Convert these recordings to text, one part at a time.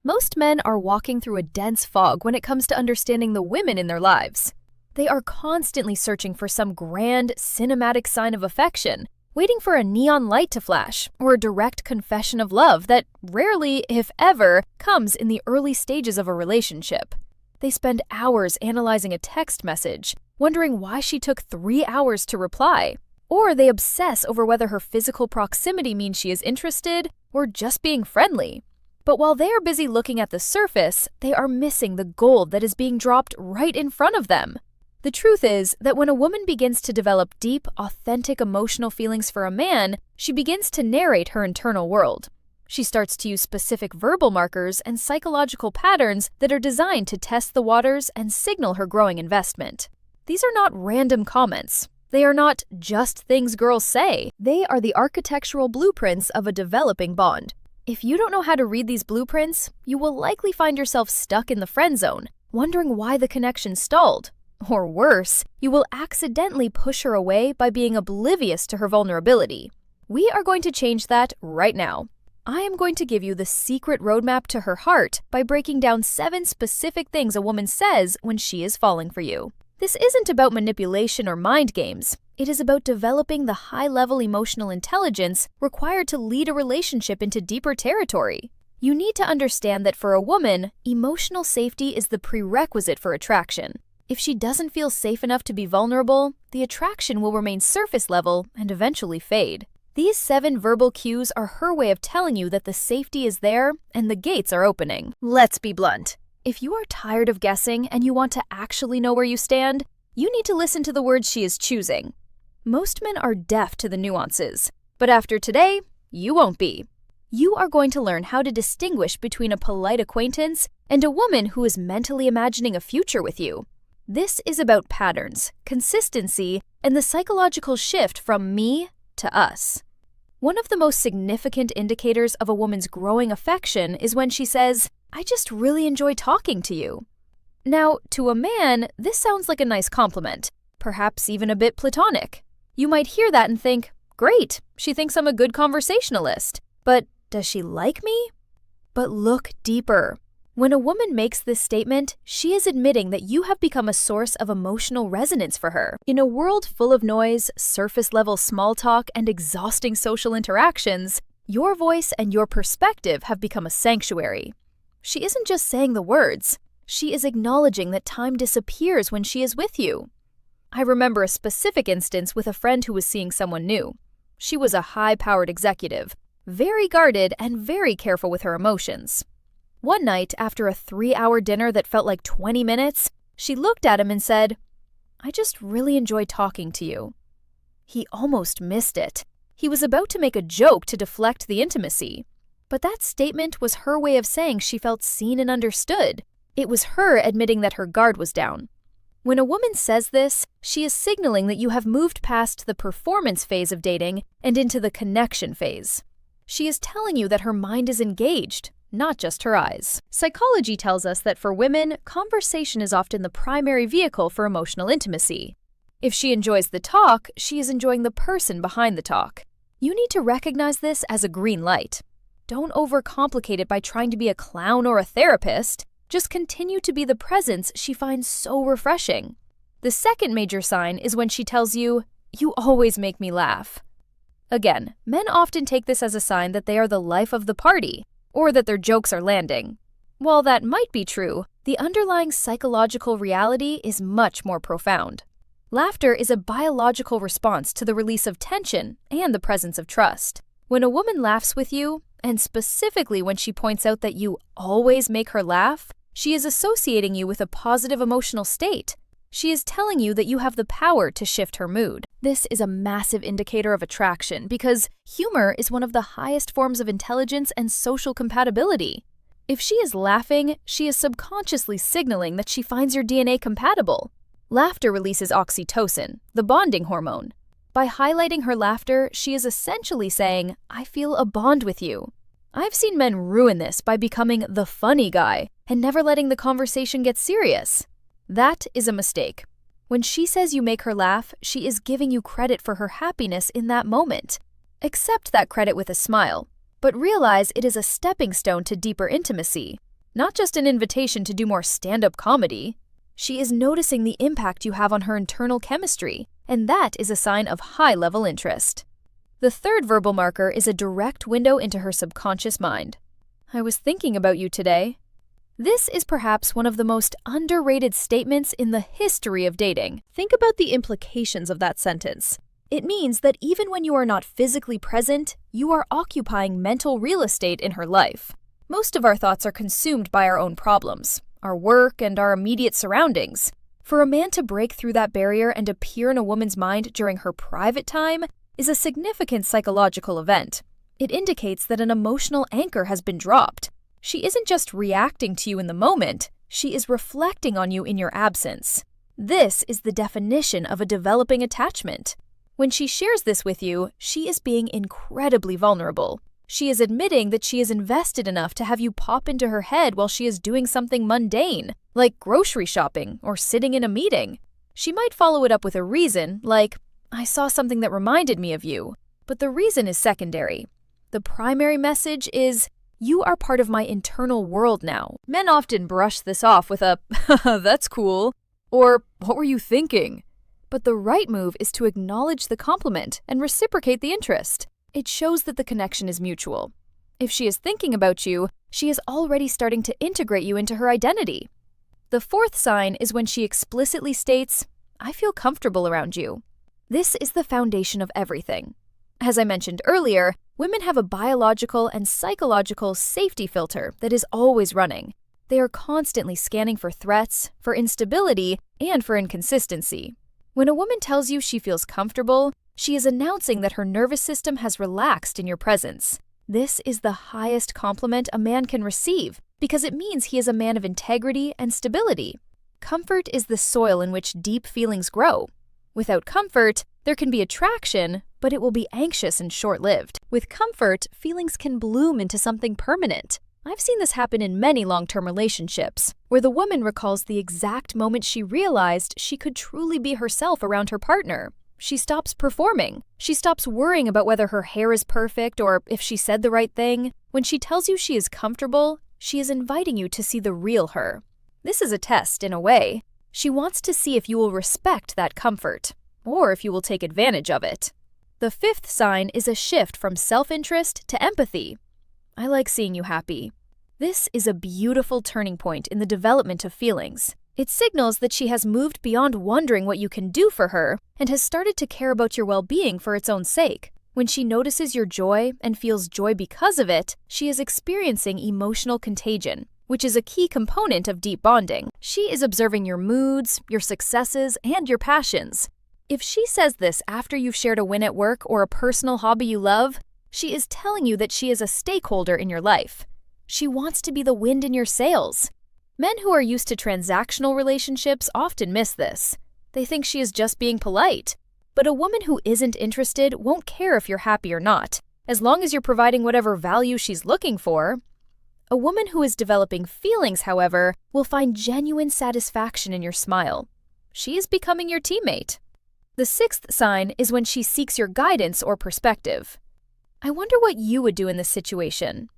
Most men are walking through a dense fog when it comes to understanding the women in their lives. They are constantly searching for some grand, cinematic sign of affection, waiting for a neon light to flash or a direct confession of love that rarely, if ever, comes in the early stages of a relationship. They spend hours analyzing a text message, wondering why she took 3 hours to reply. Or they obsess over whether her physical proximity means she is interested or just being friendly. But while they are busy looking at the surface, they are missing the gold that is being dropped right in front of them. The truth is that when a woman begins to develop deep, authentic emotional feelings for a man, she begins to narrate her internal world. She starts to use specific verbal markers and psychological patterns that are designed to test the waters and signal her growing investment. These are not random comments. They are not just things girls say. They are the architectural blueprints of a developing bond. If you don't know how to read these blueprints, you will likely find yourself stuck in the friend zone, wondering why the connection stalled. Or worse, you will accidentally push her away by being oblivious to her vulnerability. We are going to change that right now. I am going to give you the secret roadmap to her heart by breaking down 7 specific things a woman says when she is falling for you. This isn't about manipulation or mind games. It is about developing the high-level emotional intelligence required to lead a relationship into deeper territory. You need to understand that for a woman, emotional safety is the prerequisite for attraction. If she doesn't feel safe enough to be vulnerable, the attraction will remain surface level and eventually fade. These 7 verbal cues are her way of telling you that the safety is there and the gates are opening. Let's be blunt. If you are tired of guessing and you want to actually know where you stand, you need to listen to the words she is choosing. Most men are deaf to the nuances, but after today, you won't be. You are going to learn how to distinguish between a polite acquaintance and a woman who is mentally imagining a future with you. This is about patterns, consistency, and the psychological shift from me to us. One of the most significant indicators of a woman's growing affection is when she says, "I just really enjoy talking to you." Now, to a man, this sounds like a nice compliment, perhaps even a bit platonic. You might hear that and think, great, she thinks I'm a good conversationalist. But does she like me? But look deeper. When a woman makes this statement, she is admitting that you have become a source of emotional resonance for her. In a world full of noise, surface-level small talk, and exhausting social interactions, your voice and your perspective have become a sanctuary. She isn't just saying the words. She is acknowledging that time disappears when she is with you. I remember a specific instance with a friend who was seeing someone new. She was a high-powered executive, very guarded and very careful with her emotions. One night, after a 3-hour dinner that felt like 20 minutes, she looked at him and said, "I just really enjoy talking to you." He almost missed it. He was about to make a joke to deflect the intimacy. But that statement was her way of saying she felt seen and understood. It was her admitting that her guard was down. When a woman says this, she is signaling that you have moved past the performance phase of dating and into the connection phase. She is telling you that her mind is engaged, not just her eyes. Psychology tells us that for women, conversation is often the primary vehicle for emotional intimacy. If she enjoys the talk, she is enjoying the person behind the talk. You need to recognize this as a green light. Don't overcomplicate it by trying to be a clown or a therapist. Just continue to be the presence she finds so refreshing. The second major sign is when she tells you, "You always make me laugh." Again, men often take this as a sign that they are the life of the party, or that their jokes are landing. While that might be true, the underlying psychological reality is much more profound. Laughter is a biological response to the release of tension and the presence of trust. When a woman laughs with you, and specifically when she points out that you always make her laugh, she is associating you with a positive emotional state. She is telling you that you have the power to shift her mood. This is a massive indicator of attraction because humor is one of the highest forms of intelligence and social compatibility. If she is laughing, she is subconsciously signaling that she finds your DNA compatible. Laughter releases oxytocin, the bonding hormone. By highlighting her laughter, she is essentially saying, "I feel a bond with you." I've seen men ruin this by becoming the funny guy and never letting the conversation get serious. That is a mistake. When she says you make her laugh, she is giving you credit for her happiness in that moment. Accept that credit with a smile, but realize it is a stepping stone to deeper intimacy. not just an invitation to do more stand-up comedy. She is noticing the impact you have on her internal chemistry, and that is a sign of high-level interest. The third verbal marker is a direct window into her subconscious mind. I was thinking about you today. This is perhaps one of the most underrated statements in the history of dating. Think about the implications of that sentence. It means that even when you are not physically present, you are occupying mental real estate in her life. Most of our thoughts are consumed by our own problems, our work, and our immediate surroundings. For a man to break through that barrier and appear in a woman's mind during her private time is a significant psychological event. It indicates that an emotional anchor has been dropped. She isn't just reacting to you in the moment, she is reflecting on you in your absence. This is the definition of a developing attachment. When she shares this with you, she is being incredibly vulnerable. She is admitting that she is invested enough to have you pop into her head while she is doing something mundane, like grocery shopping or sitting in a meeting. She might follow it up with a reason, like, "I saw something that reminded me of you," but the reason is secondary. The primary message is, "You are part of my internal world now." Men often brush this off with a, "That's cool," or "What were you thinking?" But the right move is to acknowledge the compliment and reciprocate the interest. It shows that the connection is mutual. If she is thinking about you, she is already starting to integrate you into her identity. The fourth sign is when she explicitly states, "I feel comfortable around you." This is the foundation of everything. As I mentioned earlier, women have a biological and psychological safety filter that is always running. They are constantly scanning for threats, for instability, and for inconsistency. When a woman tells you she feels comfortable, she is announcing that her nervous system has relaxed in your presence. This is the highest compliment a man can receive because it means he is a man of integrity and stability. Comfort is the soil in which deep feelings grow. Without comfort, there can be attraction, but it will be anxious and short-lived. With comfort, feelings can bloom into something permanent. I've seen this happen in many long-term relationships, where the woman recalls the exact moment she realized she could truly be herself around her partner. She stops performing. She stops worrying about whether her hair is perfect or if she said the right thing. When she tells you she is comfortable, she is inviting you to see the real her. This is a test, in a way. She wants to see if you will respect that comfort, or if you will take advantage of it. The fifth sign is a shift from self-interest to empathy. I like seeing you happy. This is a beautiful turning point in the development of feelings. It signals that she has moved beyond wondering what you can do for her and has started to care about your well-being for its own sake. When she notices your joy and feels joy because of it, she is experiencing emotional contagion, which is a key component of deep bonding. She is observing your moods, your successes, and your passions. If she says this after you've shared a win at work or a personal hobby you love, she is telling you that she is a stakeholder in your life. She wants to be the wind in your sails. Men who are used to transactional relationships often miss this. They think she is just being polite. But a woman who isn't interested won't care if you're happy or not, as long as you're providing whatever value she's looking for. A woman who is developing feelings, however, will find genuine satisfaction in your smile. She is becoming your teammate. The sixth sign is when she seeks your guidance or perspective. I wonder what you would do in this situation.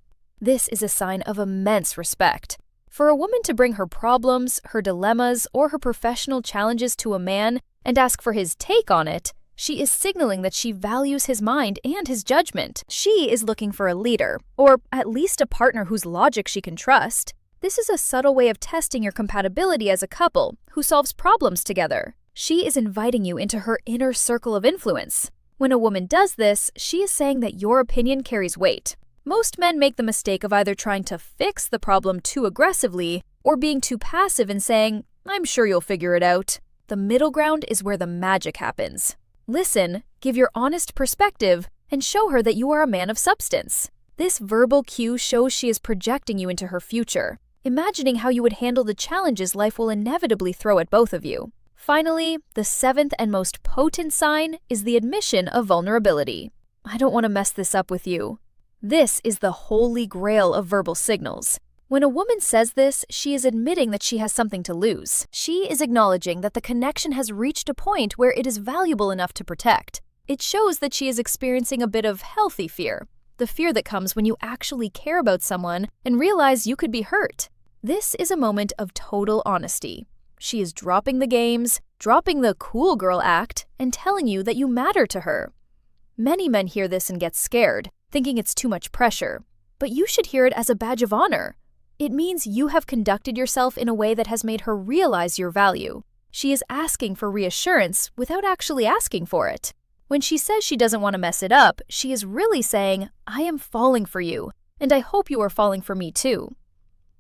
This is a sign of immense respect. For a woman to bring her problems, her dilemmas, or her professional challenges to a man and ask for his take on it, she is signaling that she values his mind and his judgment. She is looking for a leader, or at least a partner whose logic she can trust. This is a subtle way of testing your compatibility as a couple who solves problems together. She is inviting you into her inner circle of influence. When a woman does this, she is saying that your opinion carries weight. Most men make the mistake of either trying to fix the problem too aggressively or being too passive and saying, "I'm sure you'll figure it out." The middle ground is where the magic happens. Listen, give your honest perspective, and show her that you are a man of substance. This verbal cue shows she is projecting you into her future, imagining how you would handle the challenges life will inevitably throw at both of you. Finally, the seventh and most potent sign is the admission of vulnerability. I don't want to mess this up with you. This is the holy grail of verbal signals. When a woman says this, she is admitting that she has something to lose. She is acknowledging that the connection has reached a point where it is valuable enough to protect. It shows that she is experiencing a bit of healthy fear, the fear that comes when you actually care about someone and realize you could be hurt. This is a moment of total honesty. She is dropping the games, dropping the cool girl act, and telling you that you matter to her. Many men hear this and get scared, thinking it's too much pressure. But you should hear it as a badge of honor. It means you have conducted yourself in a way that has made her realize your value. She is asking for reassurance without actually asking for it. When she says she doesn't want to mess it up, she is really saying, I am falling for you, and I hope you are falling for me too.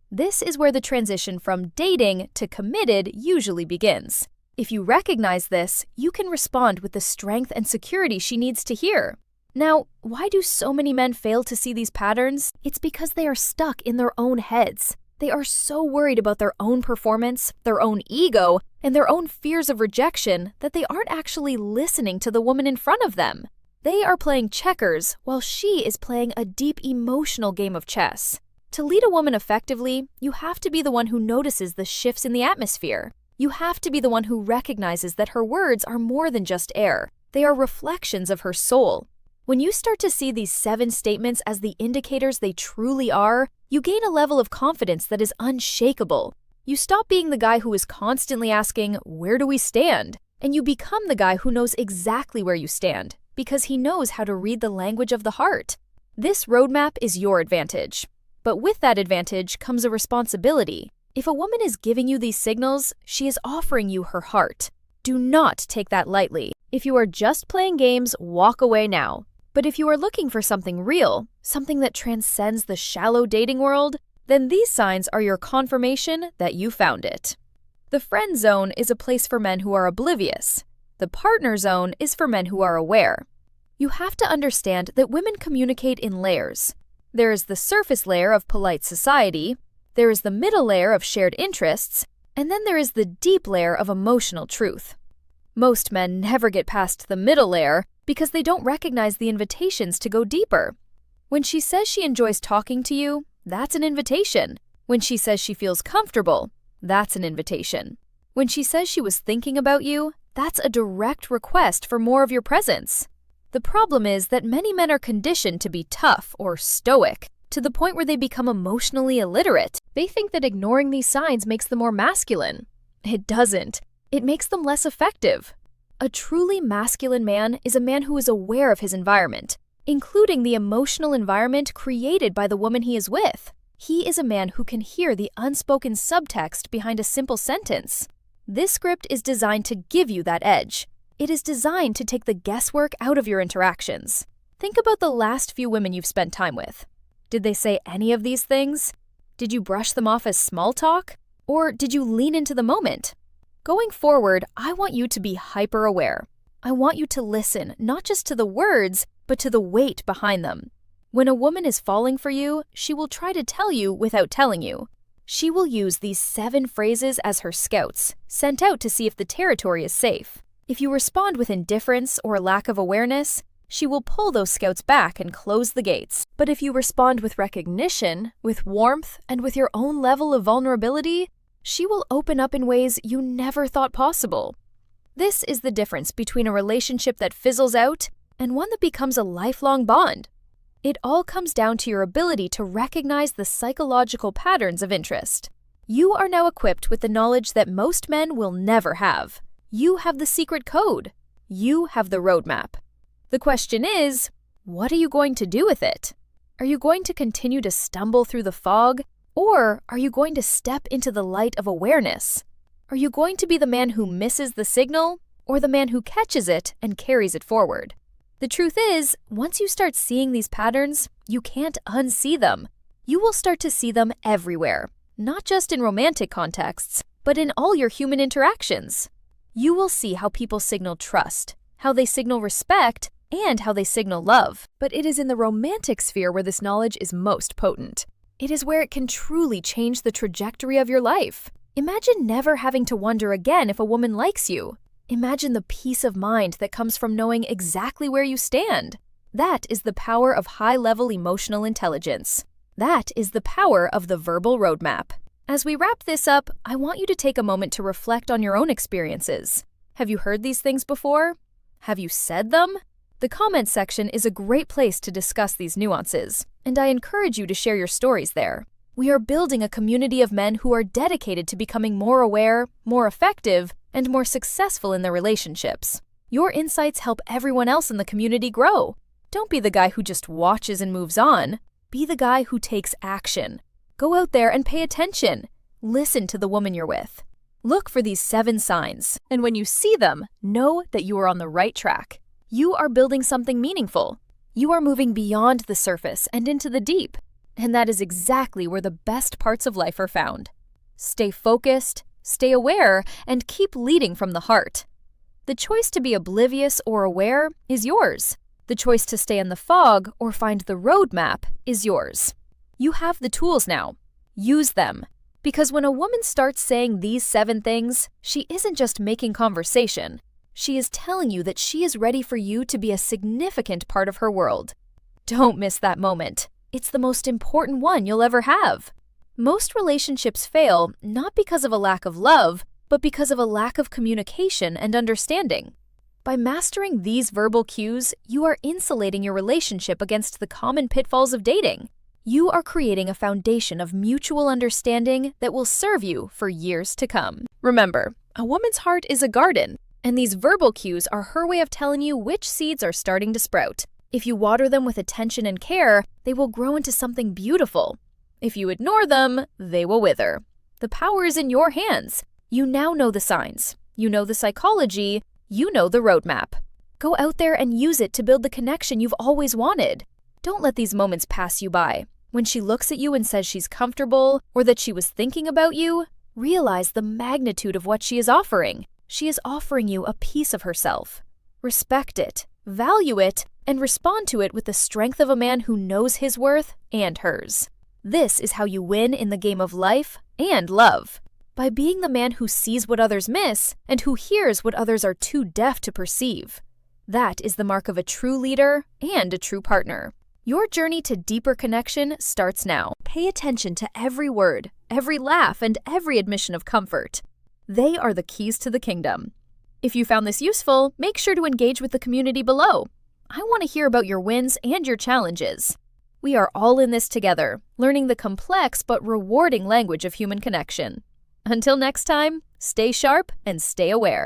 This is where the transition from dating to committed usually begins. If you recognize this, you can respond with the strength and security she needs to hear. Now, why do so many men fail to see these patterns? It's because they are stuck in their own heads. They are so worried about their own performance, their own ego, and their own fears of rejection that they aren't actually listening to the woman in front of them. They are playing checkers while she is playing a deep emotional game of chess. To lead a woman effectively, you have to be the one who notices the shifts in the atmosphere. You have to be the one who recognizes that her words are more than just air. They are reflections of her soul. When you start to see these 7 statements as the indicators they truly are, you gain a level of confidence that is unshakable. You stop being the guy who is constantly asking, where do we stand? And you become the guy who knows exactly where you stand, because he knows how to read the language of the heart. This roadmap is your advantage. But with that advantage comes a responsibility. If a woman is giving you these signals, she is offering you her heart. Do not take that lightly. If you are just playing games, walk away now. But if you are looking for something real, something that transcends the shallow dating world, then these signs are your confirmation that you found it. The friend zone is a place for men who are oblivious. The partner zone is for men who are aware. You have to understand that women communicate in layers. There is the surface layer of polite society, there is the middle layer of shared interests, and then there is the deep layer of emotional truth. Most men never get past the middle layer because they don't recognize the invitations to go deeper. When she says she enjoys talking to you, that's an invitation. When she says she feels comfortable, that's an invitation. When she says she was thinking about you, that's a direct request for more of your presence. The problem is that many men are conditioned to be tough or stoic, to the point where they become emotionally illiterate. They think that ignoring these signs makes them more masculine. It doesn't. It makes them less effective. A truly masculine man is a man who is aware of his environment, including the emotional environment created by the woman he is with. He is a man who can hear the unspoken subtext behind a simple sentence. This script is designed to give you that edge. It is designed to take the guesswork out of your interactions. Think about the last few women you've spent time with. Did they say any of these things? Did you brush them off as small talk? Or did you lean into the moment? Going forward, I want you to be hyper-aware. I want you to listen not just to the words, but to the weight behind them. When a woman is falling for you, she will try to tell you without telling you. She will use these 7 phrases as her scouts, sent out to see if the territory is safe. If you respond with indifference or lack of awareness, she will pull those scouts back and close the gates. But if you respond with recognition, with warmth, and with your own level of vulnerability, she will open up in ways you never thought possible. This is the difference between a relationship that fizzles out and one that becomes a lifelong bond. It all comes down to your ability to recognize the psychological patterns of interest. You are now equipped with the knowledge that most men will never have. You have the secret code. You have the roadmap. The question is, what are you going to do with it? Are you going to continue to stumble through the fog? Or are you going to step into the light of awareness? Are you going to be the man who misses the signal, or the man who catches it and carries it forward? The truth is, once you start seeing these patterns, you can't unsee them. You will start to see them everywhere, not just in romantic contexts, but in all your human interactions. You will see how people signal trust, how they signal respect, and how they signal love. But it is in the romantic sphere where this knowledge is most potent. It is where it can truly change the trajectory of your life. Imagine never having to wonder again if a woman likes you. Imagine the peace of mind that comes from knowing exactly where you stand. That is the power of high-level emotional intelligence. That is the power of the verbal roadmap. As we wrap this up, I want you to take a moment to reflect on your own experiences. Have you heard these things before? Have you said them? The comments section is a great place to discuss these nuances, and I encourage you to share your stories there. We are building a community of men who are dedicated to becoming more aware, more effective, and more successful in their relationships. Your insights help everyone else in the community grow. Don't be the guy who just watches and moves on. Be the guy who takes action. Go out there and pay attention. Listen to the woman you're with. Look for these 7 signs, and when you see them, know that you are on the right track. You are building something meaningful. You are moving beyond the surface and into the deep, and that is exactly where the best parts of life are found. Stay focused, stay aware, and keep leading from the heart. The choice to be oblivious or aware is yours. The choice to stay in the fog or find the roadmap is yours. You have the tools now. Use them. Because when a woman starts saying these 7 things, she isn't just making conversation. She is telling you that she is ready for you to be a significant part of her world. Don't miss that moment. It's the most important one you'll ever have. Most relationships fail not because of a lack of love, but because of a lack of communication and understanding. By mastering these verbal cues, you are insulating your relationship against the common pitfalls of dating. You are creating a foundation of mutual understanding that will serve you for years to come. Remember, a woman's heart is a garden, and these verbal cues are her way of telling you which seeds are starting to sprout. If you water them with attention and care, they will grow into something beautiful. If you ignore them, they will wither. The power is in your hands. You now know the signs. You know the psychology. You know the roadmap. Go out there and use it to build the connection you've always wanted. Don't let these moments pass you by. When she looks at you and says she's comfortable or that she was thinking about you, realize the magnitude of what she is offering. She is offering you a piece of herself. Respect it, value it, and respond to it with the strength of a man who knows his worth and hers. This is how you win in the game of life and love. By being the man who sees what others miss and who hears what others are too deaf to perceive. That is the mark of a true leader and a true partner. Your journey to deeper connection starts now. Pay attention to every word, every laugh, and every admission of comfort. They are the keys to the kingdom. If you found this useful, make sure to engage with the community below. I want to hear about your wins and your challenges. We are all in this together, learning the complex but rewarding language of human connection. Until next time, stay sharp and stay aware.